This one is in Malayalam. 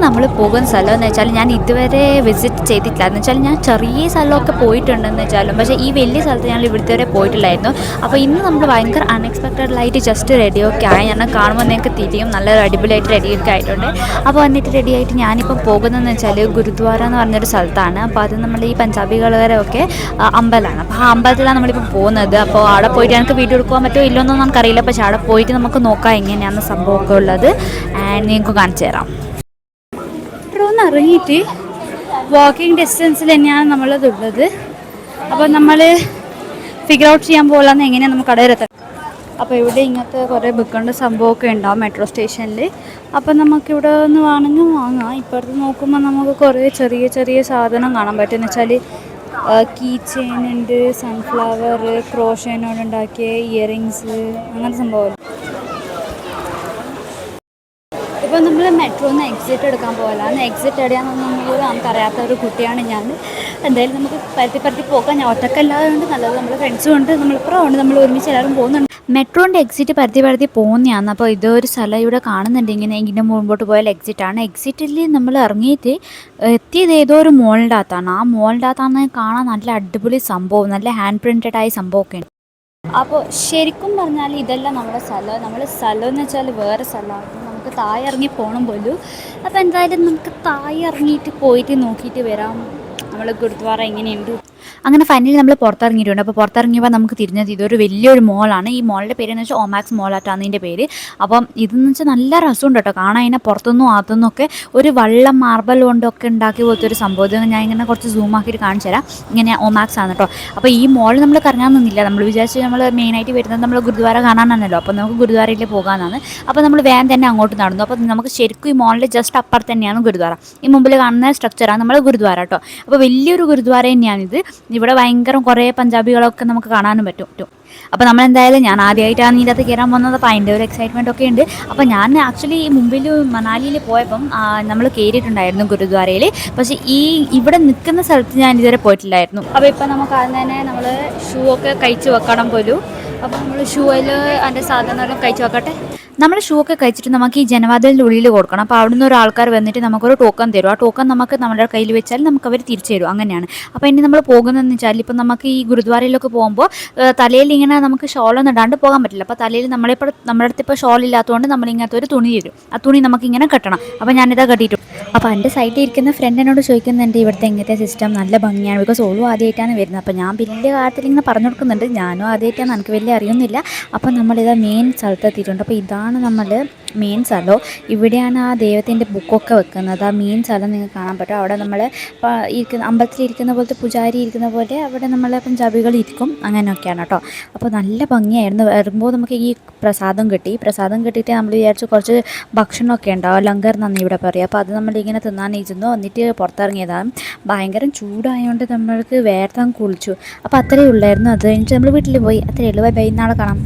നമ്മൾ പോകുന്ന സ്ഥലം എന്ന് വെച്ചാൽ ഞാൻ ഇതുവരെ വിസിറ്റ് ചെയ്തിട്ടില്ല എന്ന് വെച്ചാൽ ഞാൻ ചെറിയ സ്ഥലമൊക്കെ പോയിട്ടുണ്ടെന്ന് വെച്ചാലും പക്ഷേ ഈ വലിയ സ്ഥലത്ത് ഞാൻ ഇവിടുത്തെ വരെ പോയിട്ടില്ലായിരുന്നു. അപ്പോൾ ഇന്ന് നമ്മൾ ഭയങ്കര അൺഎക്സ്പെക്റ്റഡായിട്ട് ജസ്റ്റ് റെഡിയൊക്കെ ആയി. ഞാൻ കാണുമ്പോൾ നിങ്ങൾക്ക് തിരിയും നല്ലൊരു അടിപൊളിയായിട്ട് റെഡിയൊക്കെ ആയിട്ടുണ്ട്. അപ്പോൾ വന്നിട്ട് റെഡിയായിട്ട് ഞാനിപ്പോൾ പോകുന്നതെന്ന് വെച്ചാൽ ഗുരുദ്വാര എന്ന് പറഞ്ഞൊരു സ്ഥലത്താണ്. അപ്പോൾ അത് നമ്മൾ ഈ പഞ്ചാബികളുടെ അമ്പലമാണ്. അപ്പോൾ ആ അമ്പലത്തിലാണ് നമ്മളിപ്പോൾ പോകുന്നത്. അപ്പോൾ അവിടെ പോയിട്ട് എനിക്ക് വീഡിയോ എടുക്കാൻ പറ്റുമോ ഇല്ലയെന്നൊന്നും നമുക്കറിയില്ല. പക്ഷേ അവിടെ പോയിട്ട് നമുക്ക് നോക്കാം എങ്ങനെയാണ് സംഭവമൊക്കെ ഉള്ളത്. ആൻഡ് നിങ്ങൾക്ക് കാണിച്ചു തരാം. ഒന്ന് ഇറങ്ങിയിട്ട് വാക്കിംഗ് ഡിസ്റ്റൻസിൽ തന്നെയാണ് നമ്മളതുള്ളത്. അപ്പോൾ നമ്മൾ ഫിഗർ ഔട്ട് ചെയ്യാൻ പോകാമെന്ന് എങ്ങനെയാണ് നമുക്ക് അവിടെ എത്താം. അപ്പോൾ ഇവിടെ ഇങ്ങനത്തെ കുറേ ബുക്കേണ്ട സംഭവമൊക്കെ ഉണ്ടാവും മെട്രോ സ്റ്റേഷനിൽ. അപ്പോൾ നമുക്കിവിടെ ഒന്ന് വേണമെങ്കിൽ വാങ്ങാം. ഇപ്പോഴത്തെ നോക്കുമ്പോൾ നമുക്ക് കുറേ ചെറിയ ചെറിയ സാധനം കാണാൻ പറ്റും. എന്ന് വെച്ചാൽ കീ ചെയിൻ ഉണ്ട്, സൺഫ്ലവർ, ക്രോഷേനോട് ഉണ്ടാക്കിയ ഇയറിങ്സ്, അങ്ങനത്തെ സംഭവം. ഇപ്പോൾ നമ്മൾ മെട്രോന്ന് എക്സിറ്റ് എടുക്കാൻ പോകലാണ്. എക്സിറ്റ് എവിടെയാണെന്നൊന്നും പോലും നമുക്കറിയാത്ത ഒരു കുട്ടിയാണ് ഞാൻ. എന്തായാലും നമുക്ക് പരത്തി പോകാം. ഞാൻ ഒറ്റക്കല്ലാതെ കൊണ്ട് നല്ലത് നമ്മുടെ ഫ്രണ്ട്സും ഉണ്ട്, നമ്മളിപ്പുറം ഉണ്ട്, നമ്മൾ ഒരുമിച്ച് എല്ലാവരും പോകുന്നുണ്ട്. മെട്രോൻ്റെ എക്സിറ്റ് പരത്തി പോകുന്നതാണ്. അപ്പോൾ ഇതൊരു സ്ഥലം ഇവിടെ കാണുന്നുണ്ട്. ഇങ്ങനെ മുമ്പോട്ട് പോയാൽ എക്സിറ്റാണ്. എക്സിറ്റിൽ നമ്മൾ ഇറങ്ങിയിട്ട് എത്തിയത് ഏതോ ഒരു മോളിൻ്റെ അകത്താണ്. ആ മോളിൻ്റെ അകത്താന്ന് കാണാൻ നല്ല അടിപൊളി സംഭവം, നല്ല ഹാൻഡ് പ്രിൻറ്റഡ് ആയ സംഭവമൊക്കെ ഉണ്ട്. അപ്പോൾ ശരിക്കും പറഞ്ഞാൽ ഇതല്ല നമ്മുടെ സ്ഥലം എന്ന് വെച്ചാൽ വേറെ സ്ഥലമാണ്. നമുക്ക് താഴെ ഇറങ്ങി പോകണം പോലും. അപ്പോൾ എന്തായാലും നമുക്ക് താഴെ ഇറങ്ങിയിട്ട് പോയിട്ട് നോക്കിയിട്ട് വരാം നമ്മൾ ഗുരുദ്വാര എങ്ങനെയുണ്ട്. അങ്ങനെ ഫൈനലി നമ്മൾ പുറത്തിറങ്ങിയിട്ടുണ്ട്. അപ്പോൾ പുറത്തിറങ്ങിയപ്പോൾ നമുക്ക് തിരിഞ്ഞത് ഇതൊരു വലിയൊരു മോളാണ്. ഈ മോളിൻ്റെ പേരെന്ന് വെച്ചാൽ ഒമാക്സ് മോളായിട്ടാണ് ഇതിൻ്റെ പേര്. അപ്പം ഇതെന്ന് വെച്ചാൽ നല്ല രസമുണ്ട് കേട്ടോ കാണാൻ. അതിനെ പുറത്തുനിന്നും അകത്തുനിന്നൊക്കെ ഒരു വെള്ളം മാർബൽ കൊണ്ടൊക്കെ ഉണ്ടാക്കി പോലത്തെ ഒരു സംഭവം. ഇത് ഞാൻ ഇങ്ങനെ കുറച്ച് സൂം ആക്കിയിട്ട് കാണിച്ചു തരാം. ഇങ്ങനെ ഒമാക്സ് ആണ് കേട്ടോ. അപ്പോൾ ഈ മോൾ നമ്മൾ കറങ്ങാൻ നിന്നില്ല. നമ്മൾ വിചാരിച്ച് നമ്മൾ മെയിനായിട്ട് വരുന്നത് നമ്മൾ ഗുരുദ്വാര കാണാനാണല്ലോ. അപ്പോൾ നമുക്ക് ഗുരുദ്വാരയിൽ പോകാനാണ്. അപ്പോൾ നമ്മൾ വേഗം തന്നെ അങ്ങോട്ട് നടന്നു. അപ്പോൾ നമുക്ക് ശരിക്കും ഈ മോളിൻ്റെ ജസ്റ്റ് അപ്പുറത്ത് തന്നെയാണ് ഗുരുദ്വാര. ഈ മുമ്പിൽ കാണുന്ന സ്ട്രക്ചറാണ് നമ്മൾ ഗുരുദ്വാര കേട്ടോ. അപ്പോൾ വലിയൊരു ഗുരുദ്വാര തന്നെയാണിത്. ഇവിടെ ഭയങ്കര കുറേ പഞ്ചാബികളൊക്കെ നമുക്ക് കാണാനും പറ്റും. അപ്പോൾ നമ്മളെന്തായാലും ഞാൻ ആദ്യമായിട്ടാണ് ഇതിൻ്റെ അകത്ത് കയറാൻ പോകുന്നത്. അപ്പോൾ അതിൻ്റെ ഒരു എക്സൈറ്റ്മെൻറ്റ് ഒക്കെ ഉണ്ട്. അപ്പോൾ ഞാൻ ആക്ച്വലി മുമ്പിൽ മണാലിയിൽ പോയപ്പം നമ്മൾ കയറിയിട്ടുണ്ടായിരുന്നു ഗുരുദ്വാരയിൽ. പക്ഷേ ഇവിടെ നിൽക്കുന്ന സ്ഥലത്ത് ഞാൻ ഇതുവരെ പോയിട്ടില്ലായിരുന്നു. അപ്പോൾ ഇപ്പം നമുക്ക് ആദ്യം തന്നെ നമ്മൾ ഷൂ ഒക്കെ കഴിച്ച് വെക്കണം പോലും. അപ്പോൾ നമ്മൾ ഷൂയിൽ അതിൻ്റെ സാധനമെല്ലാം കഴിച്ച് വെക്കട്ടെ. നമ്മൾ ഷൂ ഒക്കെ കഴിച്ചിട്ട് നമുക്ക് ഈ ജനവാതിലിൻ്റെ ഉള്ളിൽ കൊടുക്കണം. അപ്പോൾ അവിടുന്ന് ഒരു ആൾക്കാർ വന്നിട്ട് നമുക്കൊരു ടോക്കൺ തരും. ആ ടോക്കൺ നമുക്ക് നമ്മുടെ കയ്യിൽ വെച്ചാൽ നമുക്ക് അവർ തിരിച്ചു തരും. അങ്ങനെയാണ്. അപ്പോൾ ഇനി നമ്മൾ പോകുന്നതെന്ന് വെച്ചാൽ ഇപ്പം നമുക്ക് ഈ ഗുരുദ്വാരയിലൊക്കെ പോകുമ്പോൾ തലയിൽ ഇങ്ങനെ നമുക്ക് ഷോളൊന്നും ഇടാണ്ട് പോകാൻ പറ്റില്ല. അപ്പോൾ തലയിൽ നമ്മുടെ അടുത്ത് ഇപ്പോൾ ഷോൾ ഇല്ലാത്തതുകൊണ്ട് നമ്മളിങ്ങനത്തെ ഒരു തുണി തരും. ആ തുണി നമുക്കിങ്ങനെ കെട്ടണം. അപ്പോൾ ഞാനിതാ കെട്ടിയിട്ടു. അപ്പോൾ എൻ്റെ സൈഡിൽ ഇരിക്കുന്ന ഫ്രണ്ട് എന്നോട് ചോദിക്കുന്നുണ്ട് ഇവിടുത്തെ എങ്ങനത്തെ സിസ്റ്റം നല്ല ഭംഗിയാണ്. ബിക്കോസ് ഓളും ആദ്യമായിട്ടാണ് വരുന്നത്. അപ്പോൾ ഞാൻ വലിയ കാര്യത്തിൽ ഇങ്ങനെ പറഞ്ഞു കൊടുക്കുന്നുണ്ട്. ഞാനും ആദ്യമായിട്ടാണ്, എനിക്ക് വലിയ അറിയുന്നില്ല. അപ്പോൾ നമ്മളിതാ മെയിൻ സ്ഥലത്തെത്തിയിട്ടുണ്ട്. അപ്പോൾ ഇതാണ് നമ്മൾ മെയിൻ സ്ഥലം. ഇവിടെയാണ് ആ ദൈവത്തിൻ്റെ ബുക്കൊക്കെ വെക്കുന്നത്. ആ മെയിൻ സ്ഥലം നിങ്ങൾക്ക് കാണാൻ പറ്റും. അവിടെ നമ്മൾ അമ്പലത്തിലിരിക്കുന്ന പോലത്തെ പൂജാരി ഇരിക്കുന്ന പോലെ അവിടെ നമ്മളെ പഞ്ചാബികൾ ഇരിക്കും. അങ്ങനെയൊക്കെയാണ് കേട്ടോ. അപ്പോൾ നല്ല ഭംഗിയായിരുന്നു. വരുമ്പോൾ നമുക്ക് ഈ പ്രസാദം കിട്ടിയിട്ട് നമ്മൾ വിചാരിച്ചു കുറച്ച് ഭക്ഷണമൊക്കെ ഉണ്ടാവും, ലങ്കർ എന്നാണ് ഇവിടെ പറയുക. അപ്പോൾ അത് നമ്മളിങ്ങനെ തിന്നാനിരുന്നു. എന്നിട്ട് പുറത്തിറങ്ങിയതാണ്. ഭയങ്കര ചൂടായതുകൊണ്ട് നമ്മൾക്ക് വേർത്താൻ കുളിച്ചു. അപ്പോൾ അത്രയേ ഉള്ളായിരുന്നു. അത് കഴിഞ്ഞിട്ട് നമ്മൾ വീട്ടിൽ പോയി. അത്രയേ ഉള്ളൂ. ബൈ, നാളെ കാണാം.